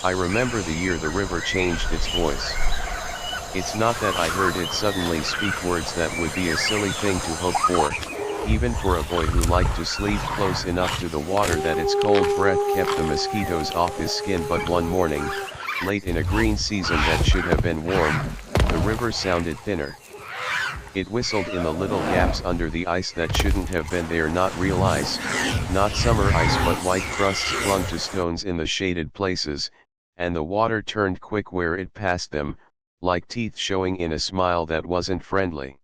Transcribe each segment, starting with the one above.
I remember the year the river changed its voice. It's not that I heard it suddenly speak words that would be a silly thing to hope for, even for a boy who liked to sleep close enough to the water that its cold breath kept the mosquitoes off his skin. But one morning, late in a green season that should have been warm, the river sounded thinner. It whistled in the little gaps under the ice that shouldn't have been there, not real ice, not summer ice, but white crusts clung to stones in the shaded places, and the water turned quick where it passed them, like teeth showing in a smile that wasn't friendly.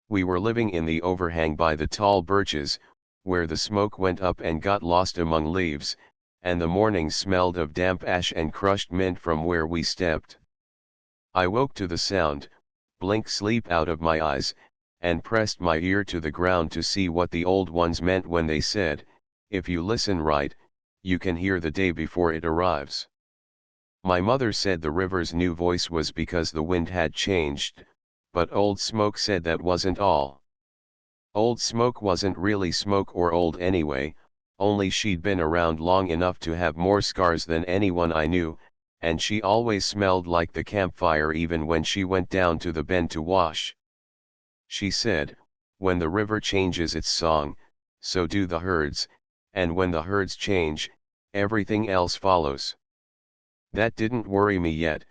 We were living in the overhang by the tall birches, where the smoke went up and got lost among leaves, and the mornings smelled of damp ash and crushed mint from where we stepped. I woke to the sound, blinked sleep out of my eyes, and pressed my ear to the ground to see what the old ones meant when they said, "If you listen right, you can hear the day before it arrives." My mother said the river's new voice was because the wind had changed, but Old Smoke said that wasn't all. Old Smoke wasn't really Smoke or old anyway, only she'd been around long enough to have more scars than anyone I knew, and she always smelled like the campfire even when she went down to the bend to wash. She said, "When the river changes its song, so do the herds, and when the herds change, everything else follows." That didn't worry me yet,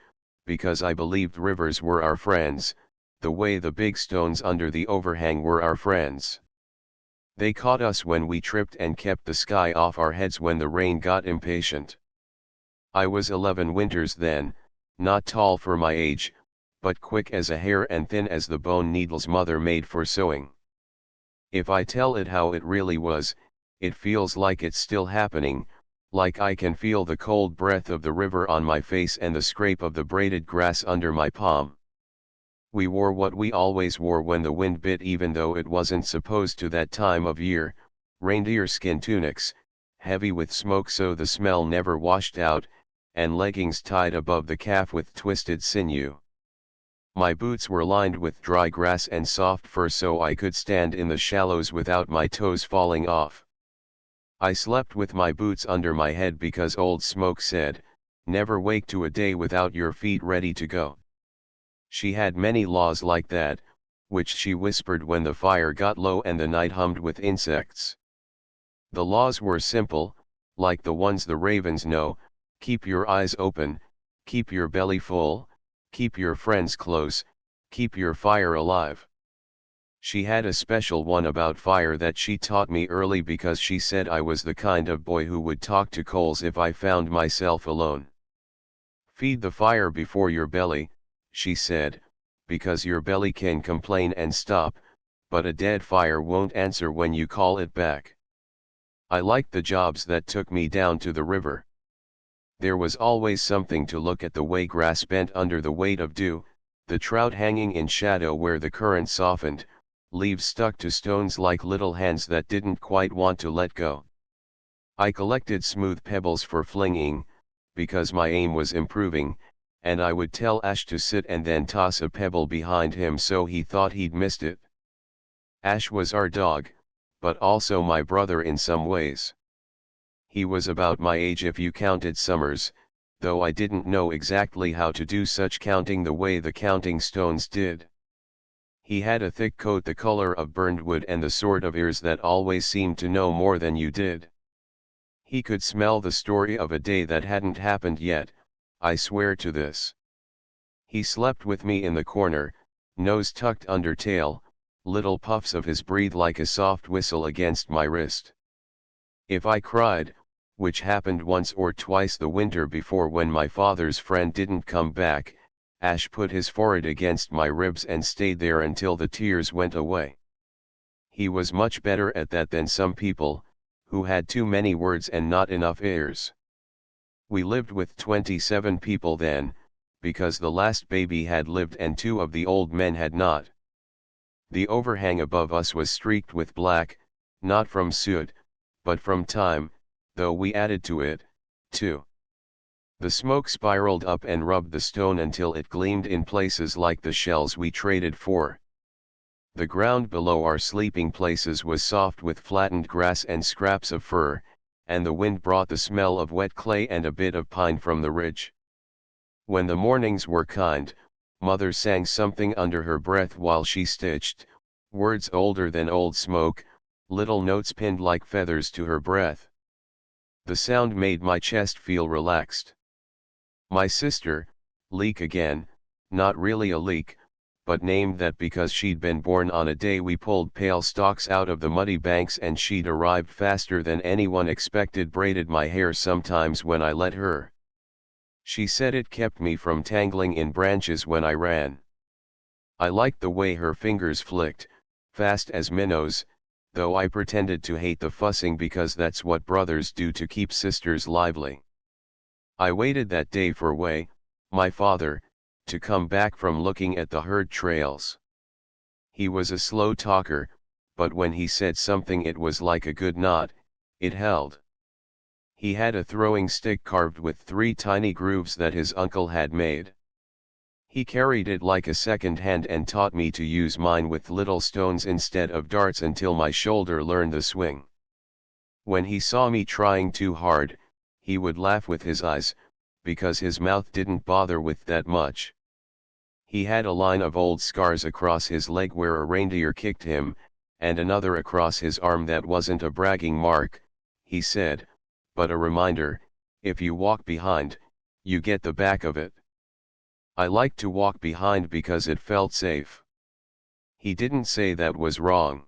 because I believed rivers were our friends, the way the big stones under the overhang were our friends. They caught us when we tripped and kept the sky off our heads when the rain got impatient. I was 11 winters then, not tall for my age, but quick as a hare and thin as the bone needles mother made for sewing. If I tell it how it really was, it feels like it's still happening, like I can feel the cold breath of the river on my face and the scrape of the braided grass under my palm. We wore what we always wore when the wind bit, even though it wasn't supposed to that time of year, reindeer skin tunics, heavy with smoke so the smell never washed out, and leggings tied above the calf with twisted sinew. My boots were lined with dry grass and soft fur so I could stand in the shallows without my toes falling off. I slept with my boots under my head because Old Smoke said, "Never wake to a day without your feet ready to go." She had many laws like that, which she whispered when the fire got low and the night hummed with insects. The laws were simple, like the ones the ravens know: keep your eyes open, keep your belly full, keep your friends close, keep your fire alive. She had a special one about fire that she taught me early because she said I was the kind of boy who would talk to coals if I found myself alone. Feed the fire before your belly, she said, because your belly can complain and stop, but a dead fire won't answer when you call it back. I liked the jobs that took me down to the river. There was always something to look at: the way grass bent under the weight of dew, the trout hanging in shadow where the current softened, leaves stuck to stones like little hands that didn't quite want to let go. I collected smooth pebbles for flinging, because my aim was improving, and I would tell Ash to sit and then toss a pebble behind him so he thought he'd missed it. Ash was our dog, but also my brother in some ways. He was about my age if you counted summers, though I didn't know exactly how to do such counting the way the counting stones did. He had a thick coat the color of burned wood and the sort of ears that always seemed to know more than you did. He could smell the story of a day that hadn't happened yet, I swear to this. He slept with me in the corner, nose tucked under tail, little puffs of his breath like a soft whistle against my wrist. If I cried, which happened once or twice the winter before when my father's friend didn't come back, Ash put his forehead against my ribs and stayed there until the tears went away. He was much better at that than some people, who had too many words and not enough ears. We lived with 27 people then, because the last baby had lived and 2 of the old men had not. The overhang above us was streaked with black, not from soot, but from time, though we added to it, too. The smoke spiraled up and rubbed the stone until it gleamed in places like the shells we traded for. The ground below our sleeping places was soft with flattened grass and scraps of fur, and the wind brought the smell of wet clay and a bit of pine from the ridge. When the mornings were kind, Mother sang something under her breath while she stitched, words older than old smoke, little notes pinned like feathers to her breath. The sound made my chest feel relaxed. My sister, Leek again, not really a leek, but named that because she'd been born on a day we pulled pale stalks out of the muddy banks and she'd arrived faster than anyone expected, braided my hair sometimes when I let her. She said it kept me from tangling in branches when I ran. I liked the way her fingers flicked, fast as minnows, though I pretended to hate the fussing because that's what brothers do to keep sisters lively. I waited that day for Way, my father, to come back from looking at the herd trails. He was a slow talker, but when he said something it was like a good knot, it held. He had a throwing stick carved with 3 tiny grooves that his uncle had made. He carried it like a second hand and taught me to use mine with little stones instead of darts until my shoulder learned the swing. When he saw me trying too hard, he would laugh with his eyes, because his mouth didn't bother with that much. He had a line of old scars across his leg where a reindeer kicked him, and another across his arm that wasn't a bragging mark, he said, but a reminder, if you walk behind, you get the back of it. I liked to walk behind because it felt safe. He didn't say that was wrong.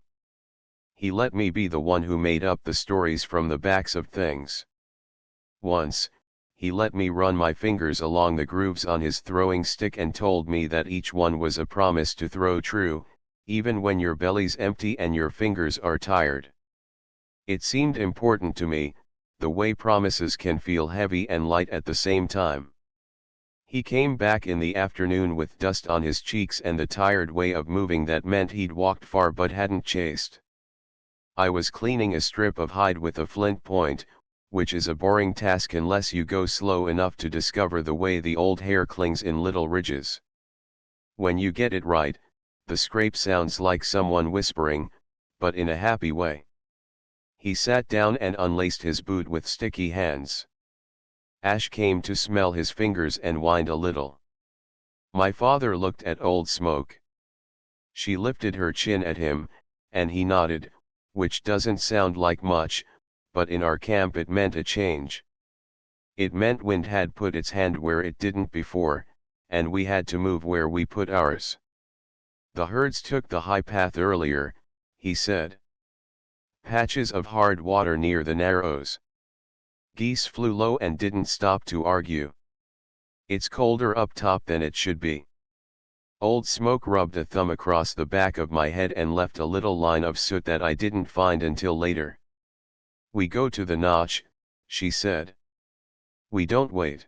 He let me be the one who made up the stories from the backs of things. Once, he let me run my fingers along the grooves on his throwing stick and told me that each one was a promise to throw true, even when your belly's empty and your fingers are tired. It seemed important to me, the way promises can feel heavy and light at the same time. He came back in the afternoon with dust on his cheeks and the tired way of moving that meant he'd walked far but hadn't chased. I was cleaning a strip of hide with a flint point, which is a boring task unless you go slow enough to discover the way the old hair clings in little ridges. When you get it right, the scrape sounds like someone whispering, but in a happy way. He sat down and unlaced his boot with sticky hands. Ash came to smell his fingers and whined a little. My father looked at Old Smoke. She lifted her chin at him, and he nodded, which doesn't sound like much, but in our camp it meant a change. It meant wind had put its hand where it didn't before, and we had to move where we put ours. The herds took the high path earlier, he said. Patches of hard water near the narrows. Geese flew low and didn't stop to argue. It's colder up top than it should be. Old Smoke rubbed a thumb across the back of my head and left a little line of soot that I didn't find until later. We go to the notch, she said. We don't wait.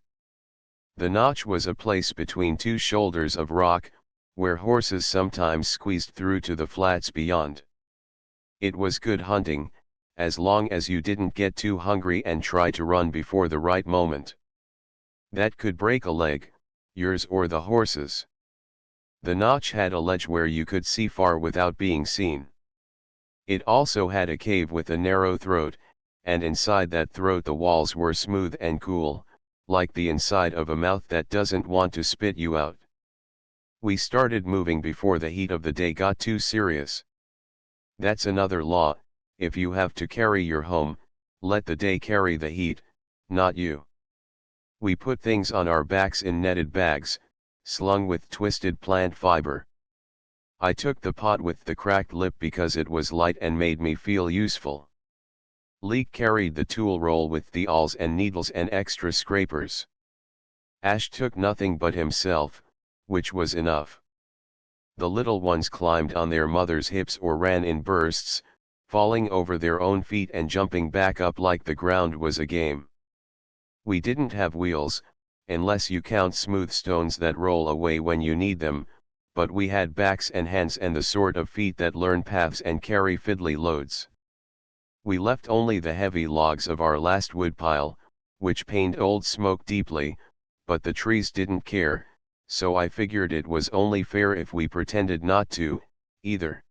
The notch was a place between 2 shoulders of rock, where horses sometimes squeezed through to the flats beyond. It was good hunting, as long as you didn't get too hungry and try to run before the right moment. That could break a leg, yours or the horse's. The notch had a ledge where you could see far without being seen. It also had a cave with a narrow throat, and inside that throat the walls were smooth and cool, like the inside of a mouth that doesn't want to spit you out. We started moving before the heat of the day got too serious. That's another law, if you have to carry your home, let the day carry the heat, not you. We put things on our backs in netted bags, slung with twisted plant fiber. I took the pot with the cracked lip because it was light and made me feel useful. Leek carried the tool roll with the awls and needles and extra scrapers. Ash took nothing but himself, which was enough. The little ones climbed on their mother's hips or ran in bursts, falling over their own feet and jumping back up like the ground was a game. We didn't have wheels, unless you count smooth stones that roll away when you need them, but we had backs and hands and the sort of feet that learn paths and carry fiddly loads. We left only the heavy logs of our last woodpile, which pained Old Smoke deeply, but the trees didn't care, so I figured it was only fair if we pretended not to, either.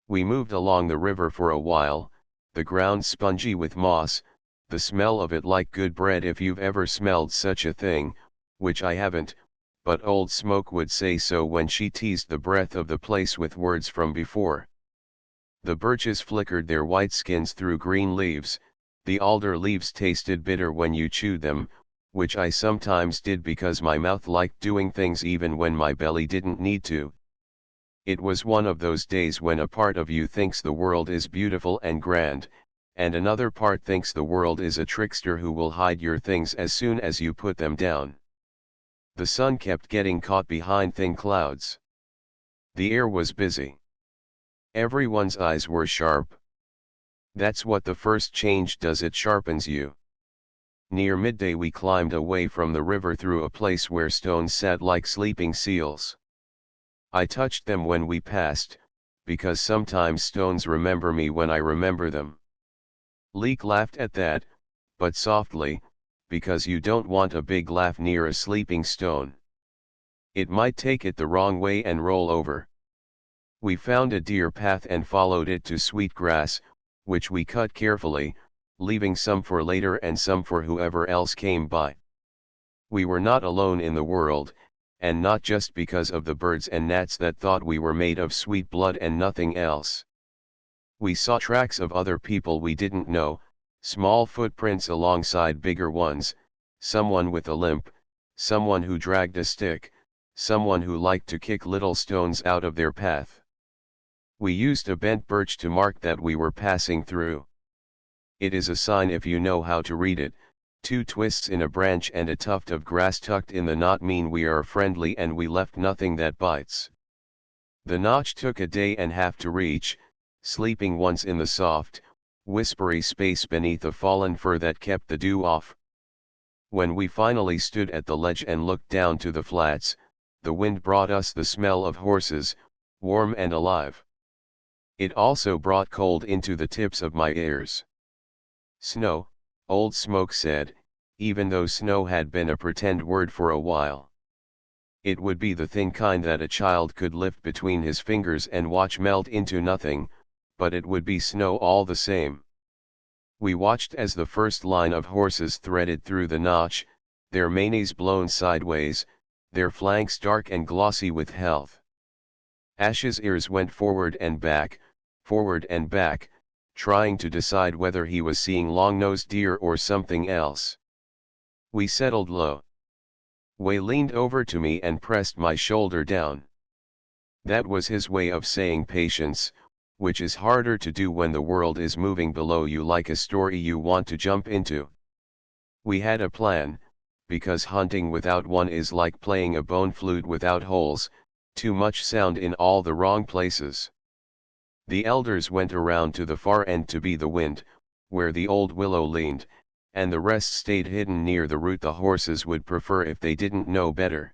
We moved along the river for a while, the ground spongy with moss, the smell of it like good bread if you've ever smelled such a thing, which I haven't, but Old Smoke would say so when she teased the breath of the place with words from before. The birches flickered their white skins through green leaves, the alder leaves tasted bitter when you chewed them, which I sometimes did because my mouth liked doing things even when my belly didn't need to. It was one of those days when a part of you thinks the world is beautiful and grand, and another part thinks the world is a trickster who will hide your things as soon as you put them down. The sun kept getting caught behind thin clouds. The air was busy. Everyone's eyes were sharp. That's what the first change does, it sharpens you. Near midday we climbed away from the river through a place where stones sat like sleeping seals. I touched them when we passed, because sometimes stones remember me when I remember them. Leek laughed at that, but softly, because you don't want a big laugh near a sleeping stone. It might take it the wrong way and roll over. We found a deer path and followed it to sweet grass, which we cut carefully, leaving some for later and some for whoever else came by. We were not alone in the world, and not just because of the birds and gnats that thought we were made of sweet blood and nothing else. We saw tracks of other people we didn't know, small footprints alongside bigger ones, someone with a limp, someone who dragged a stick, someone who liked to kick little stones out of their path. We used a bent birch to mark that we were passing through. It is a sign if you know how to read it. Two twists in a branch and a tuft of grass tucked in the knot mean we are friendly and we left nothing that bites. The notch took a day and a half to reach, sleeping once in the soft, whispery space beneath a fallen fir that kept the dew off. When we finally stood at the ledge and looked down to the flats, the wind brought us the smell of horses, warm and alive. It also brought cold into the tips of my ears. Snow, Old Smoke said, even though snow had been a pretend word for a while. It would be the thin kind that a child could lift between his fingers and watch melt into nothing, but it would be snow all the same. We watched as the first line of horses threaded through the notch, their manes blown sideways, their flanks dark and glossy with health. Ash's ears went forward and back, trying to decide whether he was seeing long-nosed deer or something else. We settled low. Wei leaned over to me and pressed my shoulder down. That was his way of saying patience, which is harder to do when the world is moving below you like a story you want to jump into. We had a plan, because hunting without one is like playing a bone flute without holes, too much sound in all the wrong places. The elders went around to the far end to be the wind, where the old willow leaned, and the rest stayed hidden near the root the horses would prefer if they didn't know better.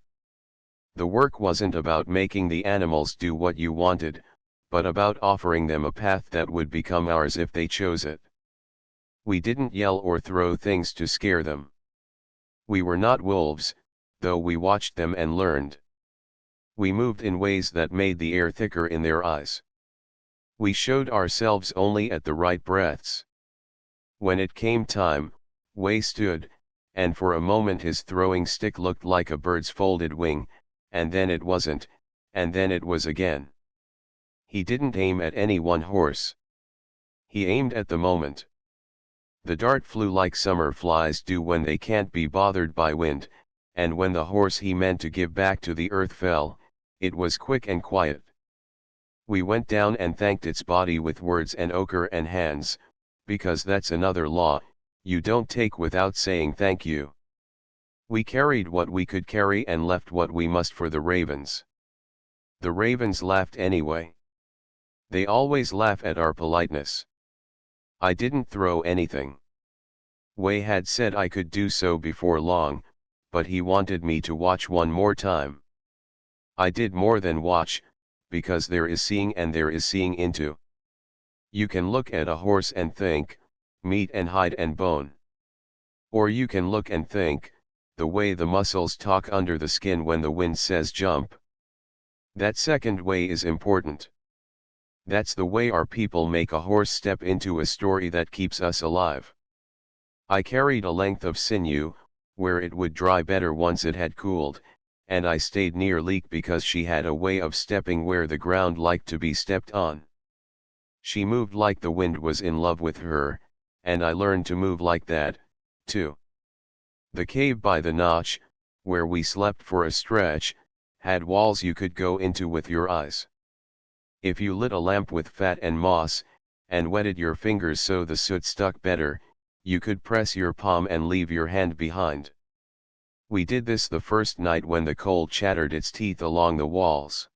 The work wasn't about making the animals do what you wanted, but about offering them a path that would become ours if they chose it. We didn't yell or throw things to scare them. We were not wolves, though we watched them and learned. We moved in ways that made the air thicker in their eyes. We showed ourselves only at the right breaths. When it came time, Wei stood, and for a moment his throwing stick looked like a bird's folded wing, and then it wasn't, and then it was again. He didn't aim at any one horse. He aimed at the moment. The dart flew like summer flies do when they can't be bothered by wind, and when the horse he meant to give back to the earth fell, it was quick and quiet. We went down and thanked its body with words and ochre and hands, because that's another law, you don't take without saying thank you. We carried what we could carry and left what we must for the ravens. The ravens laughed anyway. They always laugh at our politeness. I didn't throw anything. Wei had said I could do so before long, but he wanted me to watch one more time. I did more than watch, because there is seeing and there is seeing into. You can look at a horse and think, meat and hide and bone. Or you can look and think, the way the muscles talk under the skin when the wind says jump. That second way is important. That's the way our people make a horse step into a story that keeps us alive. I carried a length of sinew, where it would dry better once it had cooled, and I stayed near Leek because she had a way of stepping where the ground liked to be stepped on. She moved like the wind was in love with her, and I learned to move like that, too. The cave by the notch, where we slept for a stretch, had walls you could go into with your eyes. If you lit a lamp with fat and moss, and wetted your fingers so the soot stuck better, you could press your palm and leave your hand behind. We did this the first night when the cold chattered its teeth along the walls.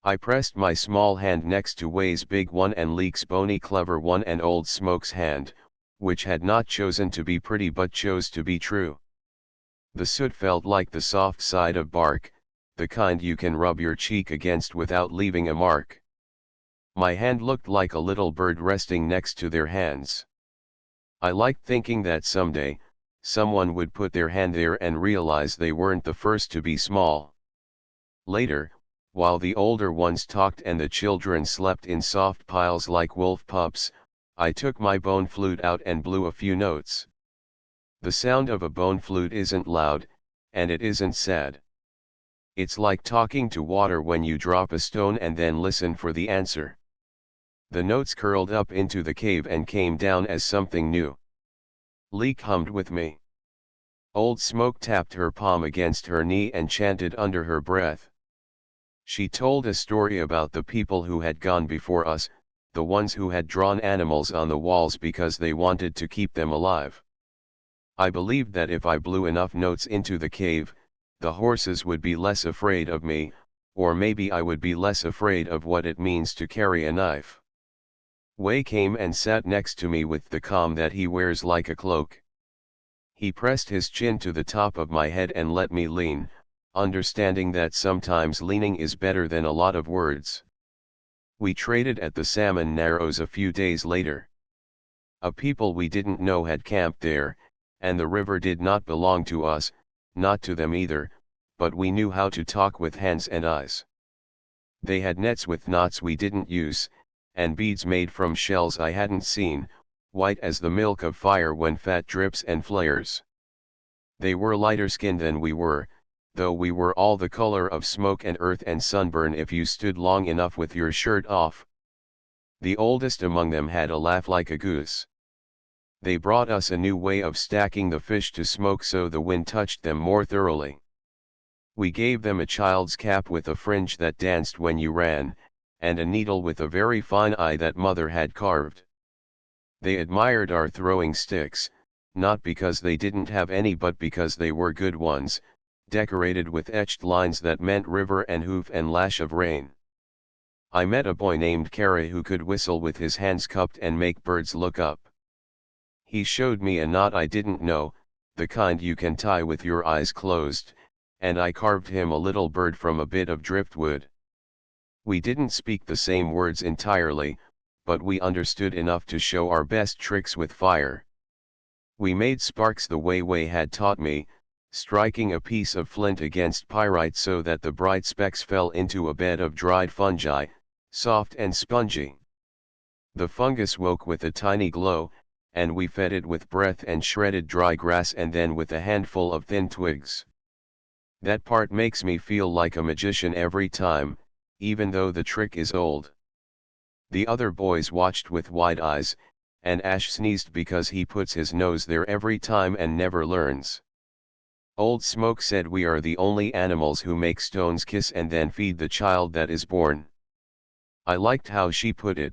I pressed my small hand next to Way's big one and Leek's bony clever one and Old Smoke's hand, which had not chosen to be pretty but chose to be true. The soot felt like the soft side of bark, the kind you can rub your cheek against without leaving a mark. My hand looked like a little bird resting next to their hands. I liked thinking that someday, someone would put their hand there and realize they weren't the first to be small. Later, while the older ones talked and the children slept in soft piles like wolf pups, I took my bone flute out and blew a few notes. The sound of a bone flute isn't loud, and it isn't sad. It's like talking to water when you drop a stone and then listen for the answer. The notes curled up into the cave and came down as something new. Leek hummed with me. Old Smoke tapped her palm against her knee and chanted under her breath. She told a story about the people who had gone before us, the ones who had drawn animals on the walls because they wanted to keep them alive. I believed that if I blew enough notes into the cave, the horses would be less afraid of me, or maybe I would be less afraid of what it means to carry a knife. Way came and sat next to me with the calm that he wears like a cloak. He pressed his chin to the top of my head and let me lean, understanding that sometimes leaning is better than a lot of words. We traded at the Salmon Narrows a few days later. A people we didn't know had camped there, and the river did not belong to us, not to them either, but we knew how to talk with hands and eyes. They had nets with knots we didn't use, and beads made from shells I hadn't seen, white as the milk of fire when fat drips and flares. They were lighter skinned than we were, though we were all the color of smoke and earth and sunburn if you stood long enough with your shirt off. The oldest among them had a laugh like a goose. They brought us a new way of stacking the fish to smoke so the wind touched them more thoroughly. We gave them a child's cap with a fringe that danced when you ran, and a needle with a very fine eye that mother had carved. They admired our throwing sticks, not because they didn't have any but because they were good ones, decorated with etched lines that meant river and hoof and lash of rain. I met a boy named Kara who could whistle with his hands cupped and make birds look up. He showed me a knot I didn't know, the kind you can tie with your eyes closed, and I carved him a little bird from a bit of driftwood. We didn't speak the same words entirely, but we understood enough to show our best tricks with fire. We made sparks the way Way had taught me, striking a piece of flint against pyrite so that the bright specks fell into a bed of dried fungi, soft and spongy. The fungus woke with a tiny glow, and we fed it with breath and shredded dry grass and then with a handful of thin twigs. That part makes me feel like a magician every time, even though the trick is old. The other boys watched with wide eyes, and Ash sneezed because he puts his nose there every time and never learns. Old Smoke said we are the only animals who make stones kiss and then feed the child that is born. I liked how she put it,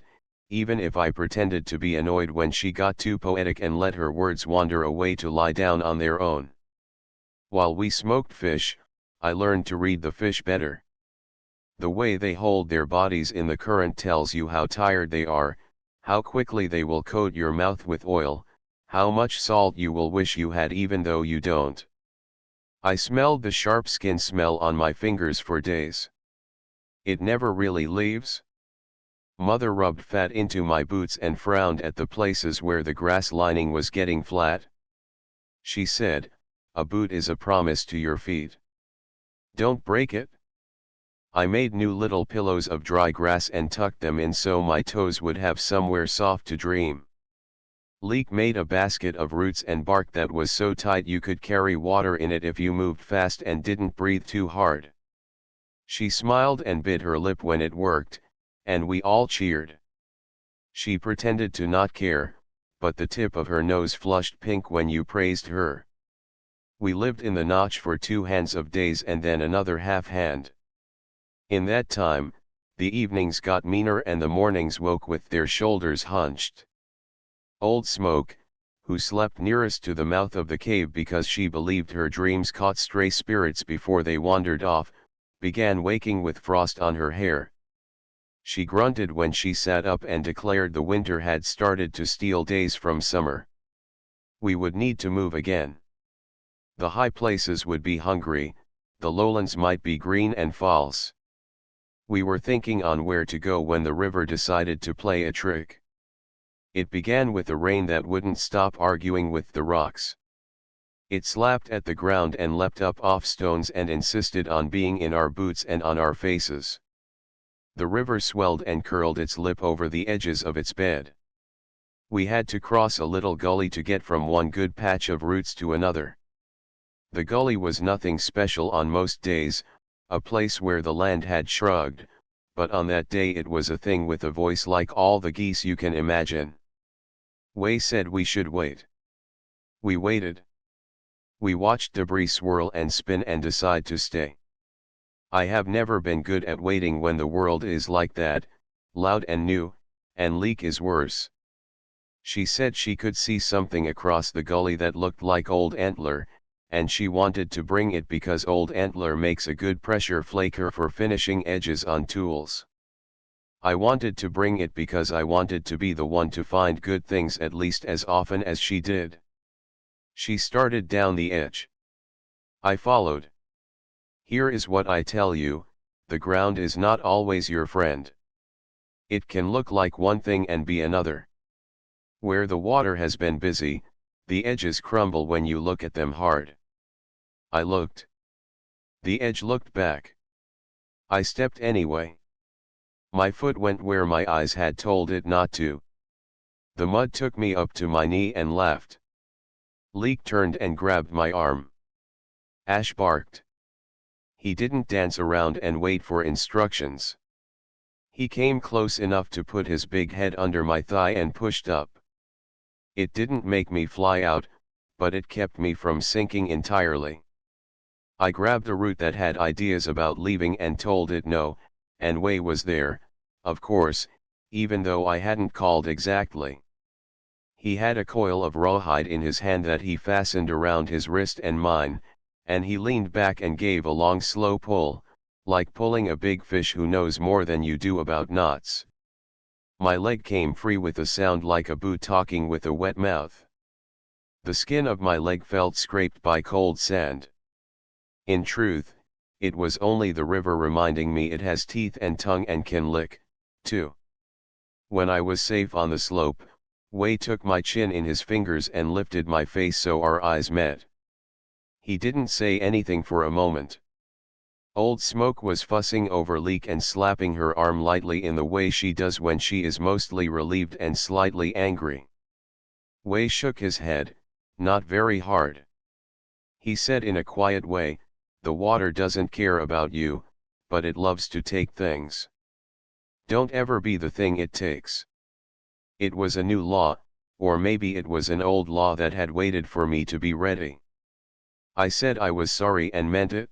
even if I pretended to be annoyed when she got too poetic and let her words wander away to lie down on their own. While we smoked fish, I learned to read the fish better. The way they hold their bodies in the current tells you how tired they are, how quickly they will coat your mouth with oil, how much salt you will wish you had even though you don't. I smelled the sharp skin smell on my fingers for days. It never really leaves. Mother rubbed fat into my boots and frowned at the places where the grass lining was getting flat. She said, "A boot is a promise to your feet. Don't break it." I made new little pillows of dry grass and tucked them in so my toes would have somewhere soft to dream. Leek made a basket of roots and bark that was so tight you could carry water in it if you moved fast and didn't breathe too hard. She smiled and bit her lip when it worked, and we all cheered. She pretended to not care, but the tip of her nose flushed pink when you praised her. We lived in the notch for 2 hands of days and then another half hand. In that time, the evenings got meaner and the mornings woke with their shoulders hunched. Old Smoke, who slept nearest to the mouth of the cave because she believed her dreams caught stray spirits before they wandered off, began waking with frost on her hair. She grunted when she sat up and declared the winter had started to steal days from summer. We would need to move again. The high places would be hungry, the lowlands might be green and false. We were thinking on where to go when the river decided to play a trick. It began with a rain that wouldn't stop arguing with the rocks. It slapped at the ground and leapt up off stones and insisted on being in our boots and on our faces. The river swelled and curled its lip over the edges of its bed. We had to cross a little gully to get from one good patch of roots to another. The gully was nothing special on most days, a place where the land had shrugged, but on that day it was a thing with a voice like all the geese you can imagine. Wei said we should wait. We waited. We watched debris swirl and spin and decide to stay. I have never been good at waiting when the world is like that, loud and new, and Leek is worse. She said she could see something across the gully that looked like Old Antler, and she wanted to bring it because Old Antler makes a good pressure flaker for finishing edges on tools. I wanted to bring it because I wanted to be the one to find good things at least as often as she did. She started down the edge. I followed. Here is what I tell you, the ground is not always your friend. It can look like one thing and be another. Where the water has been busy, the edges crumble when you look at them hard. I looked. The edge looked back. I stepped anyway. My foot went where my eyes had told it not to. The mud took me up to my knee and laughed. Leek turned and grabbed my arm. Ash barked. He didn't dance around and wait for instructions. He came close enough to put his big head under my thigh and pushed up. It didn't make me fly out, but it kept me from sinking entirely. I grabbed a root that had ideas about leaving and told it no, and Wei was there, of course, even though I hadn't called exactly. He had a coil of rawhide in his hand that he fastened around his wrist and mine, and he leaned back and gave a long slow pull, like pulling a big fish who knows more than you do about knots. My leg came free with a sound like a boot talking with a wet mouth. The skin of my leg felt scraped by cold sand. In truth, it was only the river reminding me it has teeth and tongue and can lick, too. When I was safe on the slope, Wei took my chin in his fingers and lifted my face so our eyes met. He didn't say anything for a moment. Old Smoke was fussing over Leek and slapping her arm lightly in the way she does when she is mostly relieved and slightly angry. Wei shook his head, not very hard. He said in a quiet way, "The water doesn't care about you, but it loves to take things. Don't ever be the thing it takes." It was a new law, or maybe it was an old law that had waited for me to be ready. I said I was sorry and meant it.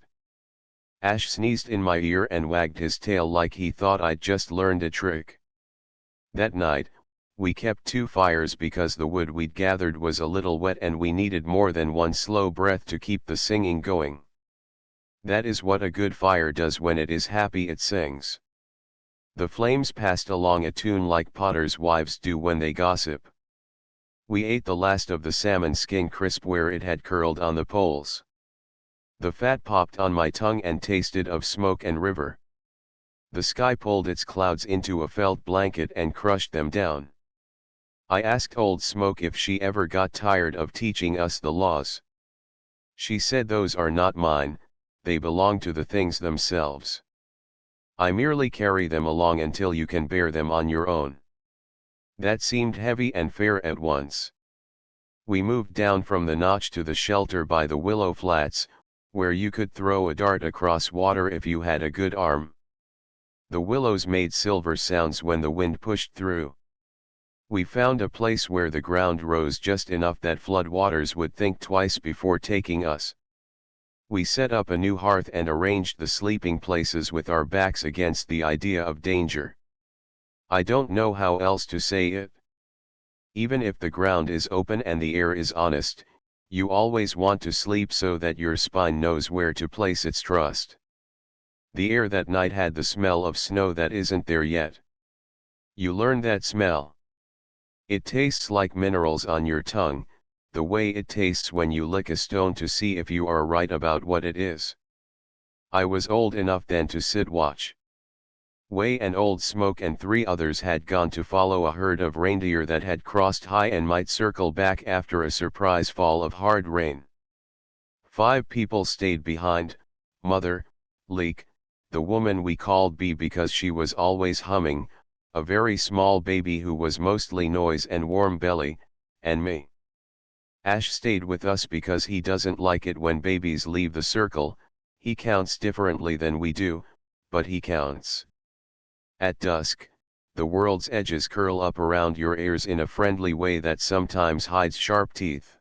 Ash sneezed in my ear and wagged his tail like he thought I'd just learned a trick. That night, we kept 2 fires because the wood we'd gathered was a little wet and we needed more than one slow breath to keep the singing going. That is what a good fire does when it is happy, it sings. The flames passed along a tune like potters' wives do when they gossip. We ate the last of the salmon skin crisp where it had curled on the poles. The fat popped on my tongue and tasted of smoke and river. The sky pulled its clouds into a felt blanket and crushed them down. I asked Old Smoke if she ever got tired of teaching us the laws. She said those are not mine, they belong to the things themselves. I merely carry them along until you can bear them on your own. That seemed heavy and fair at once. We moved down from the notch to the shelter by the willow flats, where you could throw a dart across water if you had a good arm. The willows made silver sounds when the wind pushed through. We found a place where the ground rose just enough that floodwaters would think twice before taking us. We set up a new hearth and arranged the sleeping places with our backs against the idea of danger. I don't know how else to say it. Even if the ground is open and the air is honest, you always want to sleep so that your spine knows where to place its trust. The air that night had the smell of snow that isn't there yet. You learn that smell. It tastes like minerals on your tongue, the way it tastes when you lick a stone to see if you are right about what it is. I was old enough then to sit watch. Way and Old Smoke and 3 others had gone to follow a herd of reindeer that had crossed high and might circle back after a surprise fall of hard rain. 5 people stayed behind: Mother, Leek, the woman we called Bee because she was always humming, a very small baby who was mostly noise and warm belly, and me. Ash stayed with us because he doesn't like it when babies leave the circle. He counts differently than we do, but he counts. At dusk, the world's edges curl up around your ears in a friendly way that sometimes hides sharp teeth.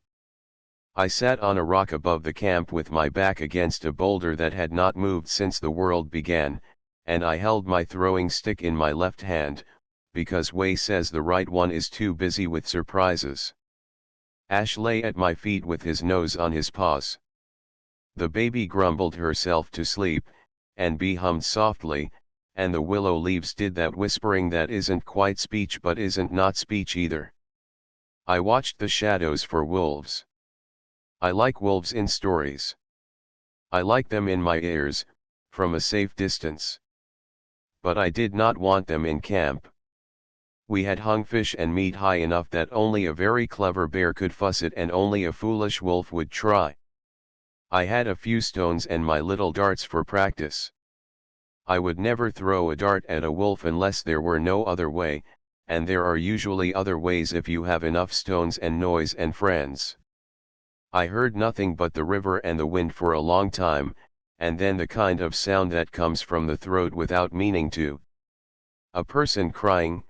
I sat on a rock above the camp with my back against a boulder that had not moved since the world began, and I held my throwing stick in my left hand, because Way says the right one is too busy with surprises. Ash lay at my feet with his nose on his paws. The baby grumbled herself to sleep, and Bee hummed softly, and the willow leaves did that whispering that isn't quite speech but isn't not speech either. I watched the shadows for wolves. I like wolves in stories. I like them in my ears, from a safe distance. But I did not want them in camp. We had hung fish and meat high enough that only a very clever bear could fuss it and only a foolish wolf would try. I had a few stones and my little darts for practice. I would never throw a dart at a wolf unless there were no other way, and there are usually other ways if you have enough stones and noise and friends. I heard nothing but the river and the wind for a long time, and then the kind of sound that comes from the throat without meaning to. A person crying,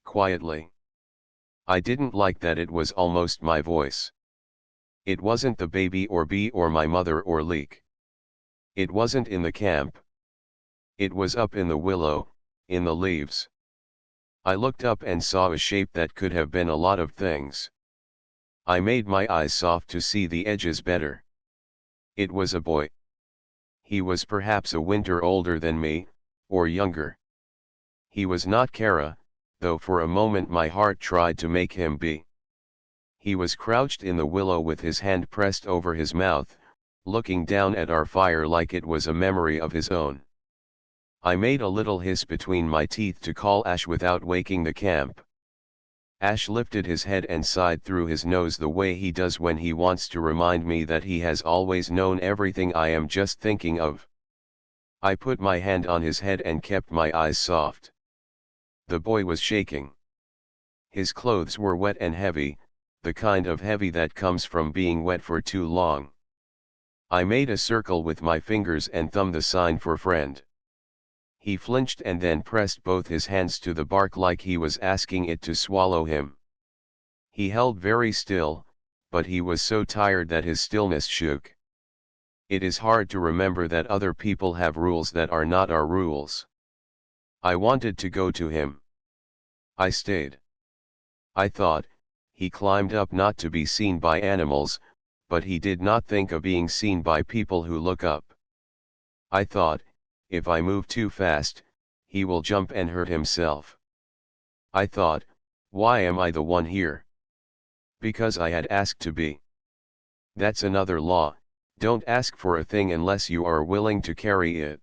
quietly. I didn't like that it was almost my voice. It wasn't the baby or Bee or my mother or Leek. It wasn't in the camp. It was up in the willow, in the leaves. I looked up and saw a shape that could have been a lot of things. I made my eyes soft to see the edges better. It was a boy. He was perhaps a winter older than me, or younger. He was not Kara, though for a moment my heart tried to make him be. He was crouched in the willow with his hand pressed over his mouth, looking down at our fire like it was a memory of his own. I made a little hiss between my teeth to call Ash without waking the camp. Ash lifted his head and sighed through his nose the way he does when he wants to remind me that he has always known everything I am just thinking of. I put my hand on his head and kept my eyes soft. The boy was shaking. His clothes were wet and heavy, the kind of heavy that comes from being wet for too long. I made a circle with my fingers and thumb, the sign for friend. He flinched and then pressed both his hands to the bark like he was asking it to swallow him. He held very still, but he was so tired that his stillness shook. It is hard to remember that other people have rules that are not our rules. I wanted to go to him. I stayed. I thought, he climbed up not to be seen by animals, but he did not think of being seen by people who look up. I thought, if I move too fast, he will jump and hurt himself. I thought, why am I the one here? Because I had asked to be. That's another law, don't ask for a thing unless you are willing to carry it.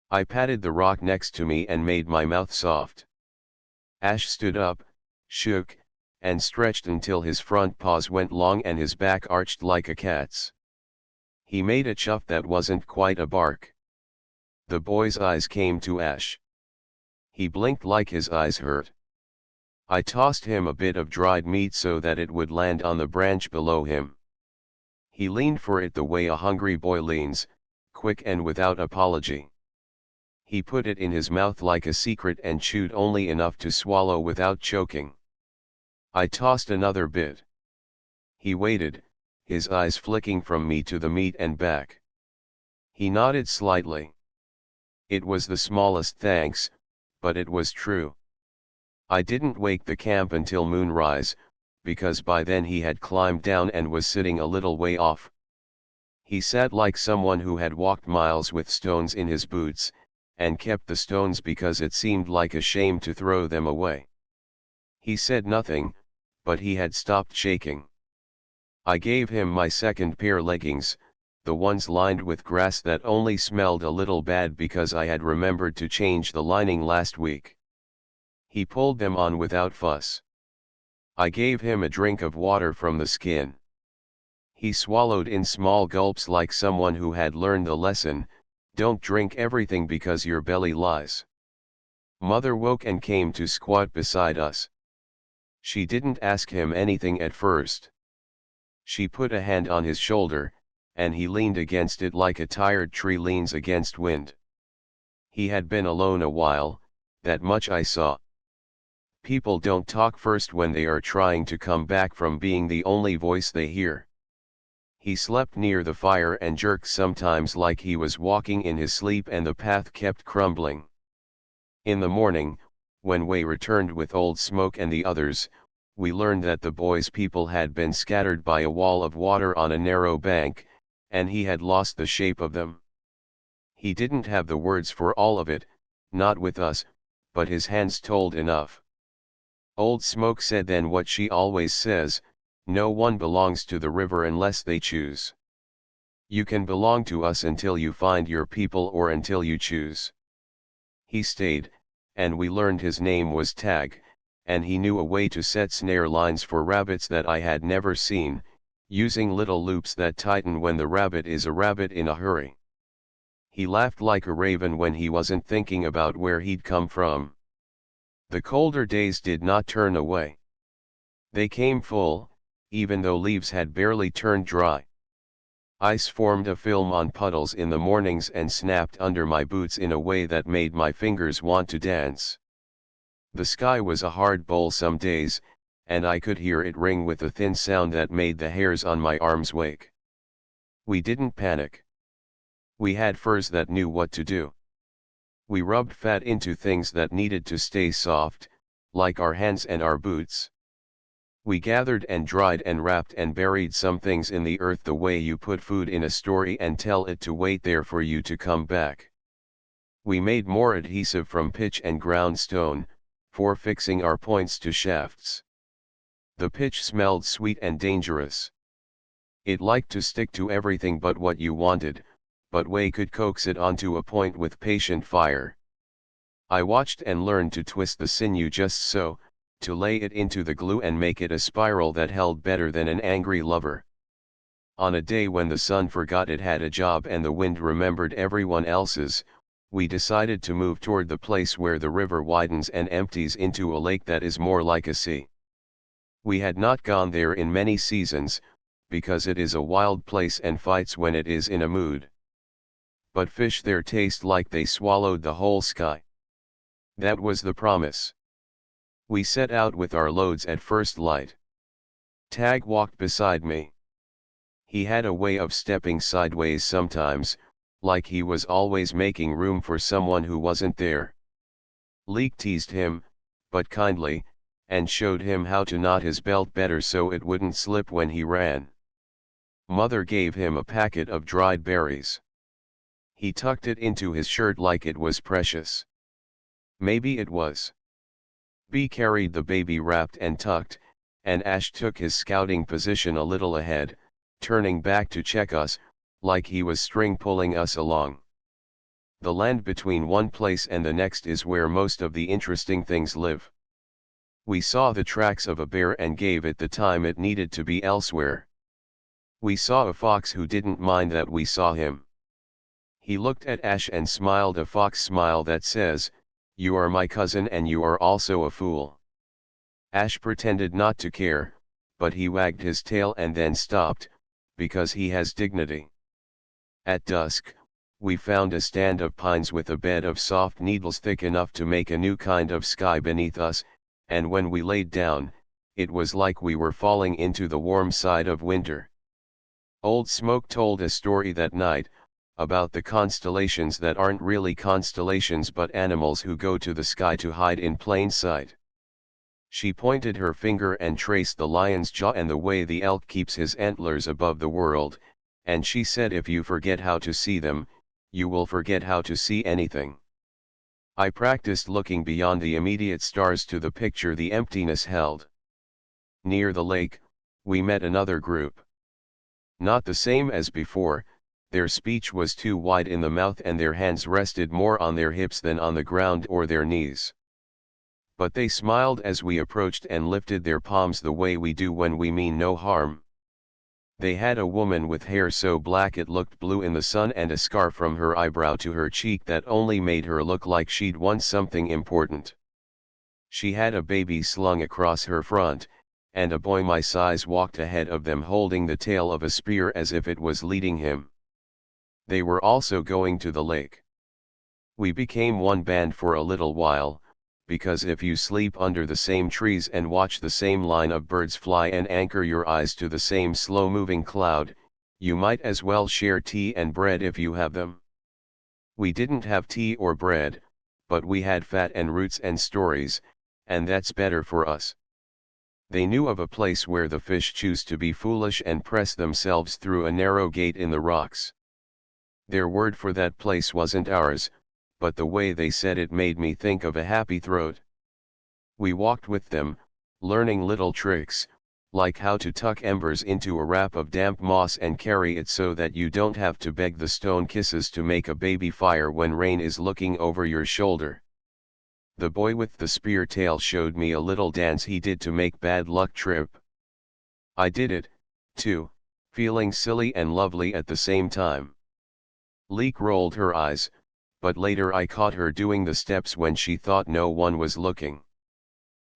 I patted the rock next to me and made my mouth soft. Ash stood up, shook, and stretched until his front paws went long and his back arched like a cat's. He made a chuff that wasn't quite a bark. The boy's eyes came to Ash. He blinked like his eyes hurt. I tossed him a bit of dried meat so that it would land on the branch below him. He leaned for it the way a hungry boy leans, quick and without apology. He put it in his mouth like a secret and chewed only enough to swallow without choking. I tossed another bit. He waited, his eyes flicking from me to the meat and back. He nodded slightly. It was the smallest thanks, but it was true. I didn't wake the camp until moonrise, because by then he had climbed down and was sitting a little way off. He sat like someone who had walked miles with stones in his boots, and kept the stones because it seemed like a shame to throw them away. He said nothing, but he had stopped shaking. I gave him my second pair leggings, the ones lined with grass that only smelled a little bad because I had remembered to change the lining last week. He pulled them on without fuss. I gave him a drink of water from the skin. He swallowed in small gulps like someone who had learned the lesson, don't drink everything because your belly lies. Mother woke and came to squat beside us. She didn't ask him anything at first. She put a hand on his shoulder, and he leaned against it like a tired tree leans against wind. He had been alone a while, that much I saw. People don't talk first when they are trying to come back from being the only voice they hear. He slept near the fire and jerked sometimes like he was walking in his sleep, and the path kept crumbling. In the morning, when Wei returned with Old Smoke and the others, we learned that the boy's people had been scattered by a wall of water on a narrow bank, and he had lost the shape of them. He didn't have the words for all of it, not with us, but his hands told enough. Old Smoke said then what she always says, no one belongs to the river unless they choose. You can belong to us until you find your people or until you choose. He stayed, and we learned his name was Tag, and he knew a way to set snare lines for rabbits that I had never seen, using little loops that tighten when the rabbit is a rabbit in a hurry. He laughed like a raven when he wasn't thinking about where he'd come from. The colder days did not turn away. They came full, even though leaves had barely turned dry. Ice formed a film on puddles in the mornings and snapped under my boots in a way that made my fingers want to dance. The sky was a hard bowl some days, and I could hear it ring with a thin sound that made the hairs on my arms wake. We didn't panic. We had furs that knew what to do. We rubbed fat into things that needed to stay soft, like our hands and our boots. We gathered and dried and wrapped and buried some things in the earth the way you put food in a story and tell it to wait there for you to come back. We made more adhesive from pitch and ground stone, for fixing our points to shafts. The pitch smelled sweet and dangerous. It liked to stick to everything but what you wanted, but Wei could coax it onto a point with patient fire. I watched and learned to twist the sinew just so, to lay it into the glue and make it a spiral that held better than an angry lover. On a day when the sun forgot it had a job and the wind remembered everyone else's, we decided to move toward the place where the river widens and empties into a lake that is more like a sea. We had not gone there in many seasons, because it is a wild place and fights when it is in a mood. But fish there taste like they swallowed the whole sky. That was the promise. We set out with our loads at first light. Tag walked beside me. He had a way of stepping sideways sometimes, like he was always making room for someone who wasn't there. Leek teased him, but kindly, and showed him how to knot his belt better so it wouldn't slip when he ran. Mother gave him a packet of dried berries. He tucked it into his shirt like it was precious. Maybe it was. B carried the baby wrapped and tucked, and Ash took his scouting position a little ahead, turning back to check us, like he was string pulling us along. The land between one place and the next is where most of the interesting things live. We saw the tracks of a bear and gave it the time it needed to be elsewhere. We saw a fox who didn't mind that we saw him. He looked at Ash and smiled a fox smile that says, "You are my cousin and you are also a fool." Ash pretended not to care, but he wagged his tail and then stopped, because he has dignity. At dusk, we found a stand of pines with a bed of soft needles thick enough to make a new kind of sky beneath us, and when we laid down, it was like we were falling into the warm side of winter. Old Smoke told a story that night, about the constellations that aren't really constellations but animals who go to the sky to hide in plain sight. She pointed her finger and traced the lion's jaw and the way the elk keeps his antlers above the world, and she said if you forget how to see them, you will forget how to see anything. I practiced looking beyond the immediate stars to the picture the emptiness held. Near the lake, we met another group. Not the same as before, their speech was too wide in the mouth and their hands rested more on their hips than on the ground or their knees. But they smiled as we approached and lifted their palms the way we do when we mean no harm. They had a woman with hair so black it looked blue in the sun and a scar from her eyebrow to her cheek that only made her look like she'd won something important. She had a baby slung across her front, and a boy my size walked ahead of them holding the tail of a spear as if it was leading him. They were also going to the lake. We became one band for a little while, because if you sleep under the same trees and watch the same line of birds fly and anchor your eyes to the same slow-moving cloud, you might as well share tea and bread if you have them. We didn't have tea or bread, but we had fat and roots and stories, and that's better for us. They knew of a place where the fish choose to be foolish and press themselves through a narrow gate in the rocks. Their word for that place wasn't ours, but the way they said it made me think of a happy throat. We walked with them, learning little tricks, like how to tuck embers into a wrap of damp moss and carry it so that you don't have to beg the stone kisses to make a baby fire when rain is looking over your shoulder. The boy with the spear tail showed me a little dance he did to make bad luck trip. I did it, too, feeling silly and lovely at the same time. Leek rolled her eyes, but later I caught her doing the steps when she thought no one was looking.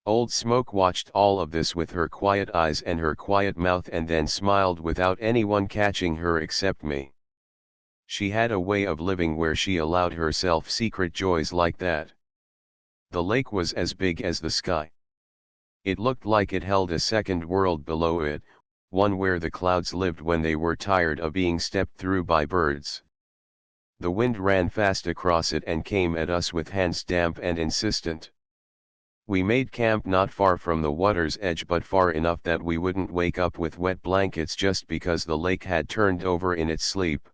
Old Smoke watched all of this with her quiet eyes and her quiet mouth and then smiled without anyone catching her except me. She had a way of living where she allowed herself secret joys like that. The lake was as big as the sky. It looked like it held a second world below it, one where the clouds lived when they were tired of being stepped through by birds. The wind ran fast across it and came at us with hands damp and insistent. We made camp not far from the water's edge but far enough that we wouldn't wake up with wet blankets just because the lake had turned over in its sleep.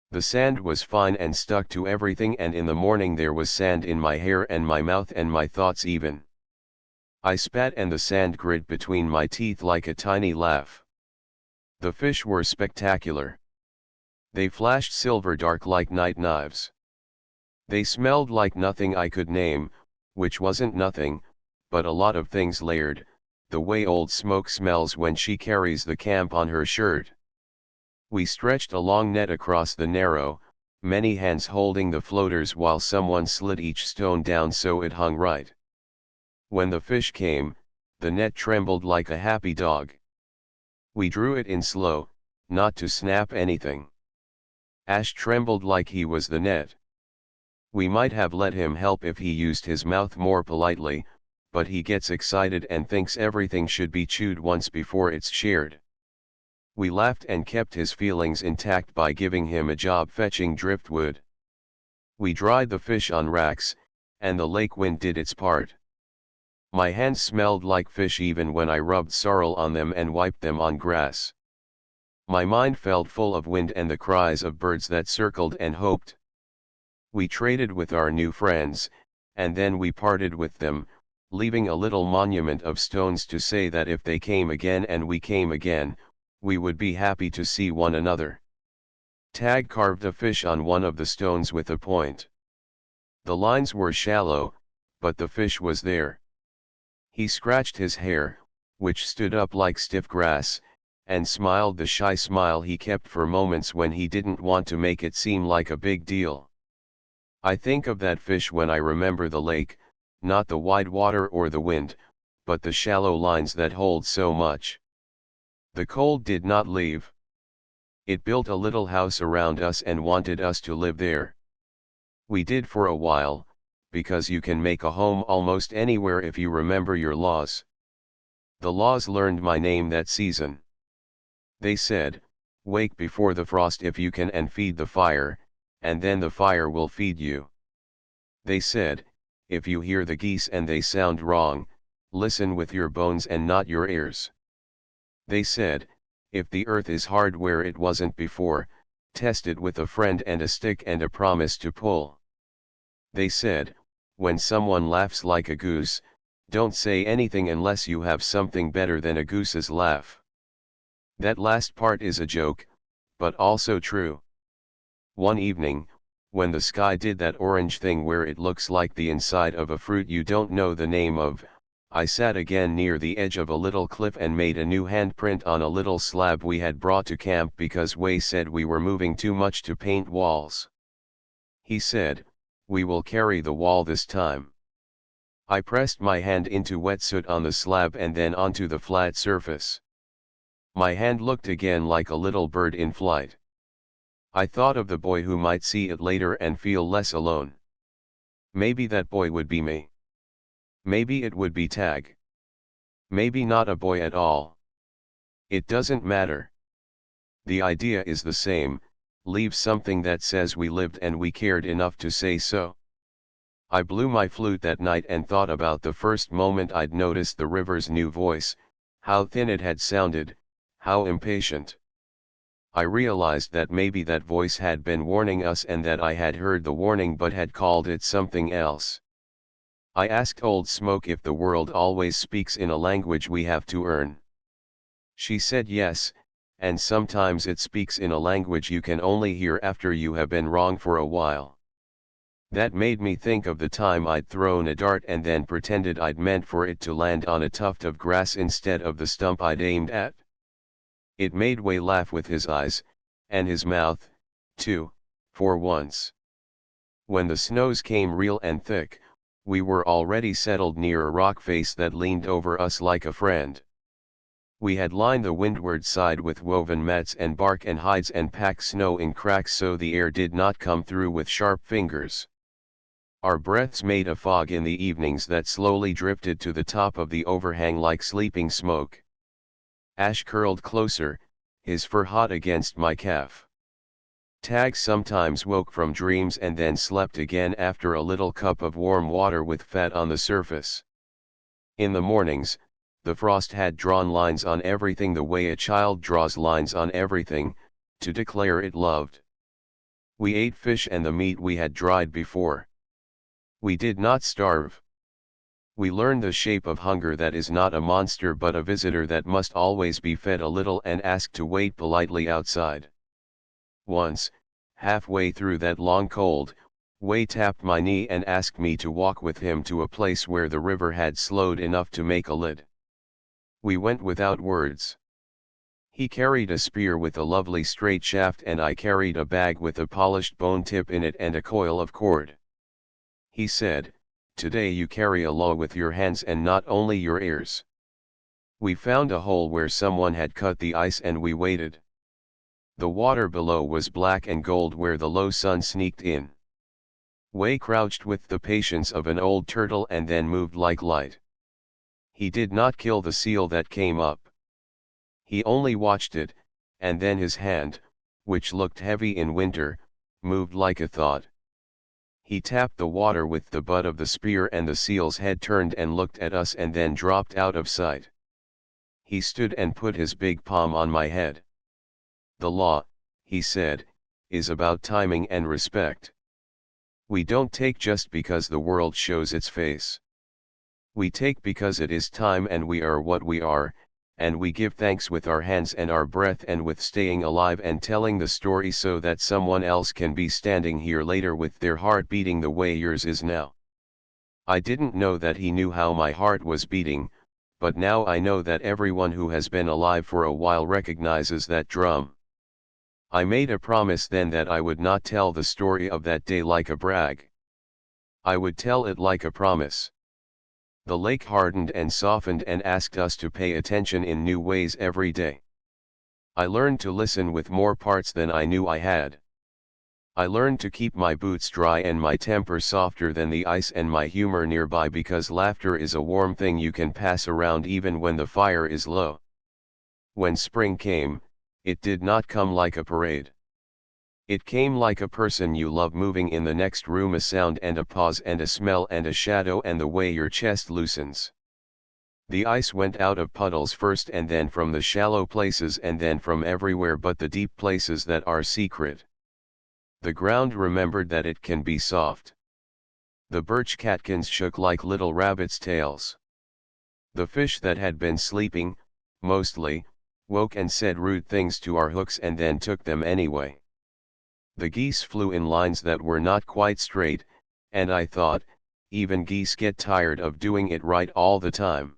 The sand was fine and stuck to everything, and in the morning there was sand in my hair and my mouth and my thoughts even. I spat and the sand grit between my teeth like a tiny laugh. The fish were spectacular. They flashed silver dark like night knives. They smelled like nothing I could name, which wasn't nothing, but a lot of things layered, the way Old Smoke smells when she carries the camp on her shirt. We stretched a long net across the narrow, many hands holding the floaters while someone slid each stone down so it hung right. When the fish came, the net trembled like a happy dog. We drew it in slow, not to snap anything. Ash trembled like he was the net. We might have let him help if he used his mouth more politely, but he gets excited and thinks everything should be chewed once before it's shared. We laughed and kept his feelings intact by giving him a job fetching driftwood. We dried the fish on racks, and the lake wind did its part. My hands smelled like fish even when I rubbed sorrel on them and wiped them on grass. My mind felt full of wind and the cries of birds that circled and hoped. We traded with our new friends, and then we parted with them, leaving a little monument of stones to say that if they came again and we came again, we would be happy to see one another. Tag carved a fish on one of the stones with a point. The lines were shallow, but the fish was there. He scratched his hair, which stood up like stiff grass, and smiled the shy smile he kept for moments when he didn't want to make it seem like a big deal. I think of that fish when I remember the lake, not the wide water or the wind, but the shallow lines that hold so much. The cold did not leave. It built a little house around us and wanted us to live there. We did for a while, because you can make a home almost anywhere if you remember your laws. The laws learned my name that season. They said, wake before the frost if you can and feed the fire, and then the fire will feed you. They said, if you hear the geese and they sound wrong, listen with your bones and not your ears. They said, if the earth is hard where it wasn't before, test it with a friend and a stick and a promise to pull. They said, when someone laughs like a goose, don't say anything unless you have something better than a goose's laugh. That last part is a joke, but also true. One evening, when the sky did that orange thing where it looks like the inside of a fruit you don't know the name of, I sat again near the edge of a little cliff and made a new handprint on a little slab we had brought to camp because Wei said we were moving too much to paint walls. He said, we will carry the wall this time. I pressed my hand into wet soot on the slab and then onto the flat surface. My hand looked again like a little bird in flight. I thought of the boy who might see it later and feel less alone. Maybe that boy would be me. Maybe it would be Tag. Maybe not a boy at all. It doesn't matter. The idea is the same, leave something that says we lived and we cared enough to say so. I blew my flute that night and thought about the first moment I'd noticed the river's new voice, how thin it had sounded, how impatient. I realized that maybe that voice had been warning us and that I had heard the warning but had called it something else. I asked Old Smoke if the world always speaks in a language we have to earn. She said yes, and sometimes it speaks in a language you can only hear after you have been wrong for a while. That made me think of the time I'd thrown a dart and then pretended I'd meant for it to land on a tuft of grass instead of the stump I'd aimed at. It made Wei laugh with his eyes, and his mouth, too, for once. When the snows came real and thick, we were already settled near a rock face that leaned over us like a friend. We had lined the windward side with woven mats and bark and hides and packed snow in cracks so the air did not come through with sharp fingers. Our breaths made a fog in the evenings that slowly drifted to the top of the overhang like sleeping smoke. Ash curled closer, his fur hot against my calf. Tag sometimes woke from dreams and then slept again after a little cup of warm water with fat on the surface. In the mornings, the frost had drawn lines on everything the way a child draws lines on everything, to declare it loved. We ate fish and the meat we had dried before. We did not starve. We learned the shape of hunger that is not a monster but a visitor that must always be fed a little and asked to wait politely outside. Once, halfway through that long cold, Wei tapped my knee and asked me to walk with him to a place where the river had slowed enough to make a lid. We went without words. He carried a spear with a lovely straight shaft and I carried a bag with a polished bone tip in it and a coil of cord. He said, today you carry a law with your hands and not only your ears. We found a hole where someone had cut the ice and we waited. The water below was black and gold where the low sun sneaked in. Wei crouched with the patience of an old turtle and then moved like light. He did not kill the seal that came up. He only watched it, and then his hand, which looked heavy in winter, moved like a thought. He tapped the water with the butt of the spear and the seal's head turned and looked at us and then dropped out of sight. He stood and put his big palm on my head. The law, he said, is about timing and respect. We don't take just because the world shows its face. We take because it is time and we are what we are, and we give thanks with our hands and our breath and with staying alive and telling the story so that someone else can be standing here later with their heart beating the way yours is now. I didn't know that he knew how my heart was beating, but now I know that everyone who has been alive for a while recognizes that drum. I made a promise then that I would not tell the story of that day like a brag. I would tell it like a promise. The lake hardened and softened and asked us to pay attention in new ways every day. I learned to listen with more parts than I knew I had. I learned to keep my boots dry and my temper softer than the ice and my humor nearby, because laughter is a warm thing you can pass around even when the fire is low. When spring came, it did not come like a parade. It came like a person you love moving in the next room, a sound and a pause and a smell and a shadow and the way your chest loosens. The ice went out of puddles first, and then from the shallow places, and then from everywhere but the deep places that are secret. The ground remembered that it can be soft. The birch catkins shook like little rabbits' tails. The fish that had been sleeping, mostly, woke and said rude things to our hooks and then took them anyway. The geese flew in lines that were not quite straight, and I thought, even geese get tired of doing it right all the time.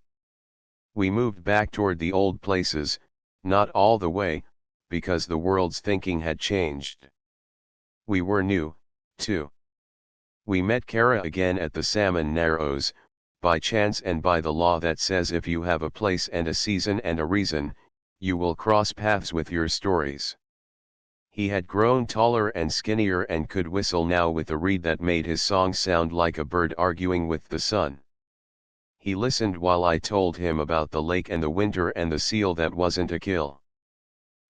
We moved back toward the old places, not all the way, because the world's thinking had changed. We were new, too. We met Kara again at the Salmon Narrows, by chance and by the law that says if you have a place and a season and a reason, you will cross paths with your stories. He had grown taller and skinnier and could whistle now with a reed that made his song sound like a bird arguing with the sun. He listened while I told him about the lake and the winter and the seal that wasn't a kill.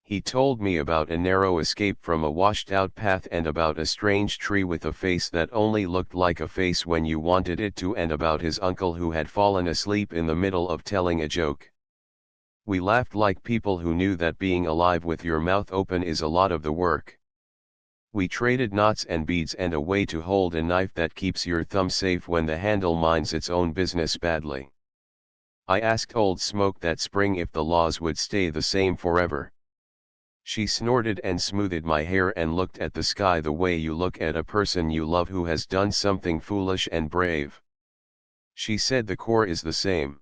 He told me about a narrow escape from a washed-out path, and about a strange tree with a face that only looked like a face when you wanted it to, and about his uncle who had fallen asleep in the middle of telling a joke. We laughed like people who knew that being alive with your mouth open is a lot of the work. We traded knots and beads and a way to hold a knife that keeps your thumb safe when the handle minds its own business badly. I asked Old Smoke that spring if the laws would stay the same forever. She snorted and smoothed my hair and looked at the sky the way you look at a person you love who has done something foolish and brave. She said the core is the same.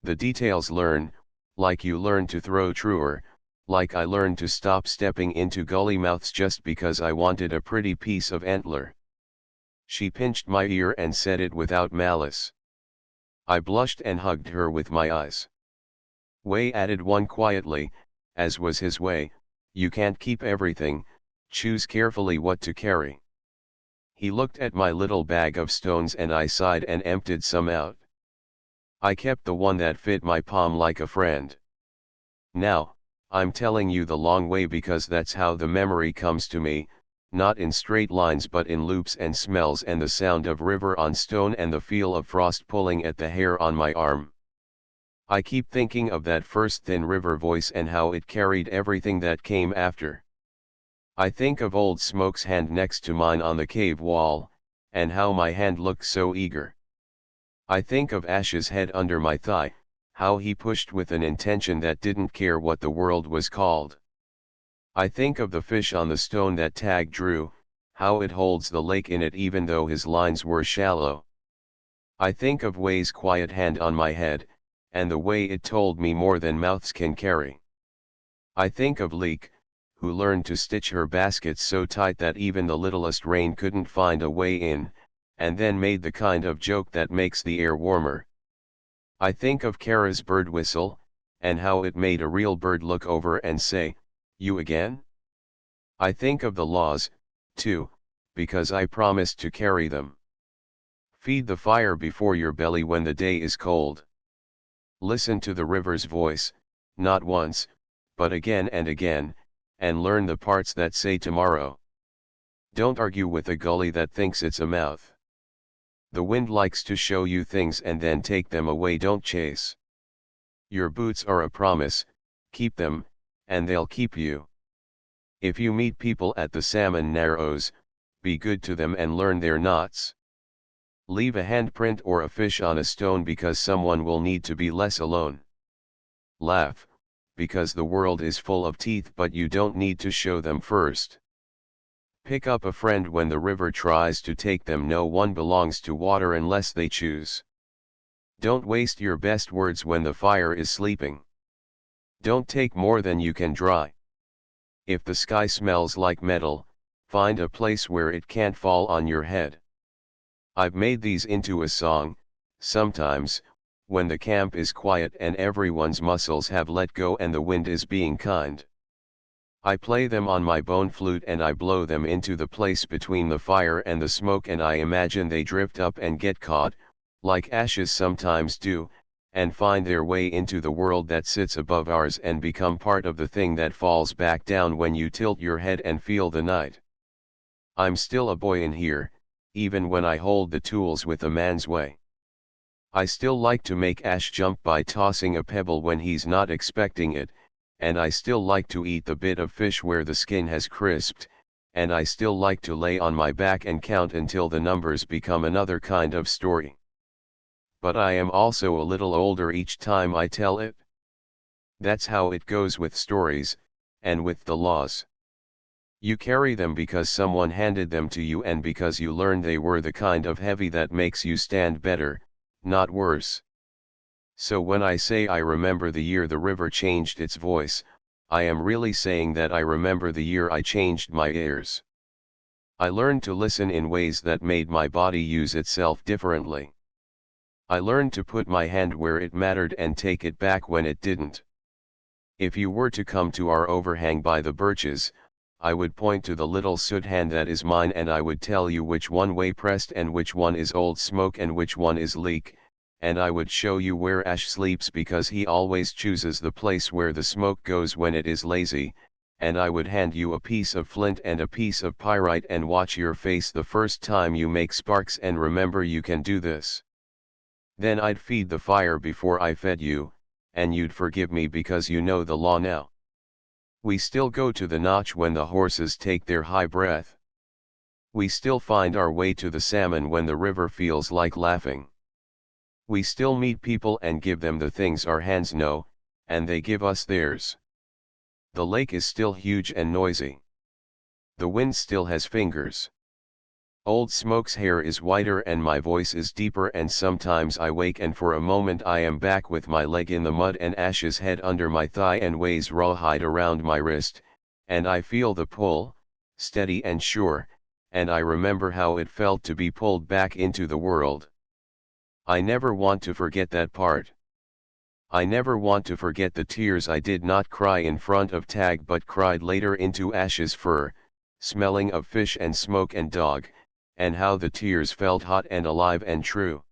The details learn, like you learn to throw truer, like I learned to stop stepping into gully mouths just because I wanted a pretty piece of antler. She pinched my ear and said it without malice. I blushed and hugged her with my eyes. Wei added one quietly, as was his way, you can't keep everything, choose carefully what to carry. He looked at my little bag of stones and I sighed and emptied some out. I kept the one that fit my palm like a friend. Now, I'm telling you the long way because that's how the memory comes to me, not in straight lines but in loops and smells and the sound of river on stone and the feel of frost pulling at the hair on my arm. I keep thinking of that first thin river voice and how it carried everything that came after. I think of Old Smoke's hand next to mine on the cave wall, and how my hand looked so eager. I think of Ash's head under my thigh, how he pushed with an intention that didn't care what the world was called. I think of the fish on the stone that Tag drew, how it holds the lake in it even though his lines were shallow. I think of Wei's quiet hand on my head, and the way it told me more than mouths can carry. I think of Leek, who learned to stitch her baskets so tight that even the littlest rain couldn't find a way in, and then made the kind of joke that makes the air warmer. I think of Kara's bird whistle, and how it made a real bird look over and say, "You again?" I think of the laws, too, because I promised to carry them. Feed the fire before your belly when the day is cold. Listen to the river's voice, not once, but again and again, and learn the parts that say tomorrow. Don't argue with a gully that thinks it's a mouth. The wind likes to show you things and then take them away. Don't chase. Your boots are a promise, keep them, and they'll keep you. If you meet people at the Salmon Narrows, be good to them and learn their knots. Leave a handprint or a fish on a stone because someone will need to be less alone. Laugh, because the world is full of teeth but you don't need to show them first. Pick up a friend when the river tries to take them. No one belongs to water unless they choose. Don't waste your best words when the fire is sleeping. Don't take more than you can dry. If the sky smells like metal, find a place where it can't fall on your head. I've made these into a song, Sometimes, when the camp is quiet and everyone's muscles have let go and the wind is being kind, I play them on my bone flute and I blow them into the place between the fire and the smoke, and I imagine they drift up and get caught, like ashes sometimes do, and find their way into the world that sits above ours and become part of the thing that falls back down when you tilt your head and feel the night. I'm still a boy in here, even when I hold the tools with a man's way. I still like to make Ash jump by tossing a pebble when he's not expecting it, and I still like to eat the bit of fish where the skin has crisped, and I still like to lay on my back and count until the numbers become another kind of story. But I am also a little older each time I tell it. That's how it goes with stories, and with the laws. You carry them because someone handed them to you and because you learned they were the kind of heavy that makes you stand better, not worse. So when I say I remember the year the river changed its voice, I am really saying that I remember the year I changed my ears. I learned to listen in ways that made my body use itself differently. I learned to put my hand where it mattered and take it back when it didn't. If you were to come to our overhang by the birches, I would point to the little soot hand that is mine and I would tell you which one way pressed and which one is old smoke and which one is leak, and I would show you where Ash sleeps because he always chooses the place where the smoke goes when it is lazy, and I would hand you a piece of flint and a piece of pyrite and watch your face the first time you make sparks and remember you can do this. Then I'd feed the fire before I fed you, and you'd forgive me because you know the law now. We still go to the notch when the horses take their high breath. We still find our way to the salmon when the river feels like laughing. We still meet people and give them the things our hands know, and they give us theirs. The lake is still huge and noisy. The wind still has fingers. Old Smoke's hair is whiter and my voice is deeper, and sometimes I wake and for a moment I am back with my leg in the mud and Ash's head under my thigh and Way's rawhide around my wrist, and I feel the pull, steady and sure, and I remember how it felt to be pulled back into the world. I never want to forget that part. I never want to forget the tears I did not cry in front of Tag but cried later into Ash's fur, smelling of fish and smoke and dog, and how the tears felt hot and alive and true.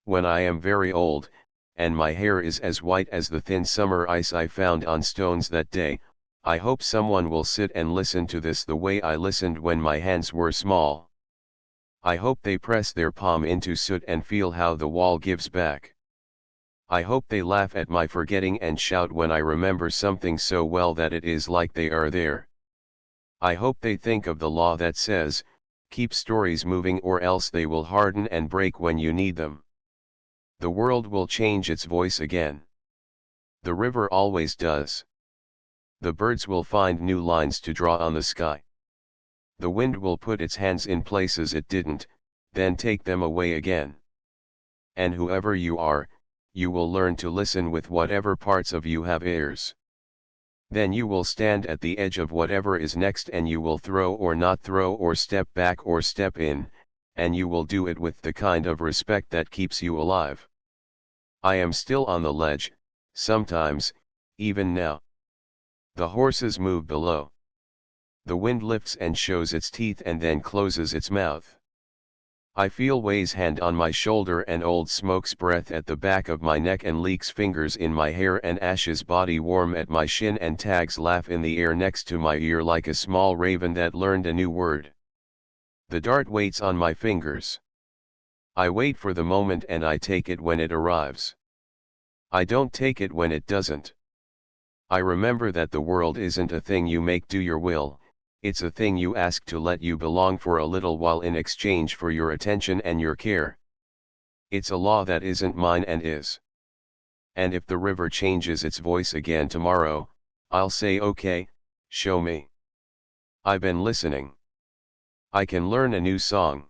When I am very old, and my hair is as white as the thin summer ice I found on stones that day, I hope someone will sit and listen to this the way I listened when my hands were small. I hope they press their palm into soot and feel how the wall gives back. I hope they laugh at my forgetting and shout when I remember something so well that it is like they are there. I hope they think of the law that says, keep stories moving or else they will harden and break when you need them. The world will change its voice again. The river always does. The birds will find new lines to draw on the sky. The wind will put its hands in places it didn't, then take them away again. And whoever you are, you will learn to listen with whatever parts of you have ears. Then you will stand at the edge of whatever is next and you will throw or not throw or step back or step in, and you will do it with the kind of respect that keeps you alive. I am still on the ledge, sometimes, even now. The horses move below. The wind lifts and shows its teeth and then closes its mouth. I feel Way's hand on my shoulder and Old Smoke's breath at the back of my neck and Leek's fingers in my hair and Ash's body warm at my shin and Tag's laugh in the air next to my ear like a small raven that learned a new word. The dart waits on my fingers. I wait for the moment and I take it when it arrives. I don't take it when it doesn't. I remember that the world isn't a thing you make do your will, it's a thing you ask to let you belong for a little while in exchange for your attention and your care. It's a law that isn't mine and is. And if the river changes its voice again tomorrow, I'll say okay, show me. I've been listening. I can learn a new song.